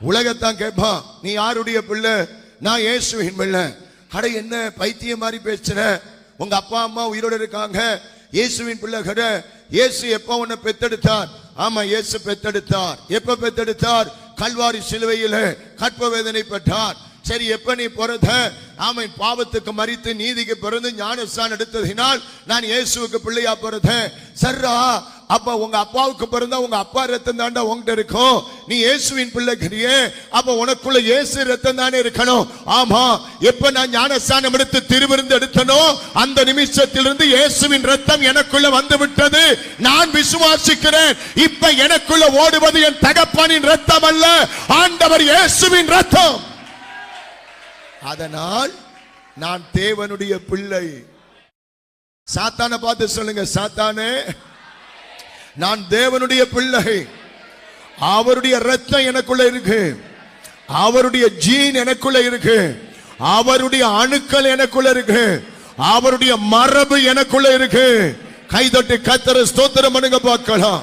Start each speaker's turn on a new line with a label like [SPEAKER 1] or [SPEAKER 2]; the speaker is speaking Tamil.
[SPEAKER 1] உலகத்தான் கேட்பான், நீ யாருடைய பிள்ளை? நான் இயேசுவின் பிள்ளை. கடை என்ன பைத்தியம் மாதிரி பேசுற? உங்க அப்பா அம்மா உயிரோடு இருக்காங்க, இயேசுவின் பிள்ளை கடை. இயேசு எப்ப உன்னை பெத்தெடுத்தார்? ஆமா, இயேசு பெத்தெடுத்தார். எப்ப பெத்தெடுத்தார்? கல்வாரி சிலுவையில கற்ப வேதனை பெற்றார். சரி, எப்ப நீ பிறந்த? ஆமை, பாவத்துக்கு மரித்து நீதிக்கு பிறந்து ஞானஸ்நானம் எடுத்ததினால் நான் இயேசுவுக்கு பிள்ளையா பிறந்தேன். சர்ரா, அப்ப உங்க அப்பாவுக்கு பிறந்தா உங்க அப்பா ரத்தம் தாண்டா உங்ககிட்ட இருக்கும். நீ இயேசுவின் பிள்ளைகிறியே, அப்ப உனக்குள்ள இயேசு ரத்தம் தானே இருக்கணும். ஆமா, எப்ப நான் ஞானஸ்நானம் எடுத்து திருவிருந்து எடுத்தனோ அந்த நிமிஷத்திலிருந்து இயேசுவின் ரத்தம் எனக்குள்ள வந்து விட்டது. நான் விசுவாசிக்கிறேன், இப்ப எனக்குள்ள ஓடுவது என் தகப்பனின் ரத்தம் அல்ல, ஆண்டவர் இயேசுவின் ரத்தம். அதனால் நான் தேவனுடைய பிள்ளை. சாத்தானை பார்த்து சொல்லுங்க, சாத்தானே, நான் தேவனுடைய பிள்ளை. அவருடைய ரத்தம் எனக்குள்ள இருக்கு, அவருடைய ஜீன் எனக்குள்ள இருக்கு, அவருடைய அணுக்கள் எனக்குள்ள இருக்கு, அவருடைய மரபு எனக்குள்ள இருக்கு. கைதட்டி கர்த்தரை ஸ்தோத்திரம் பண்ணுங்க பார்க்கலாம்.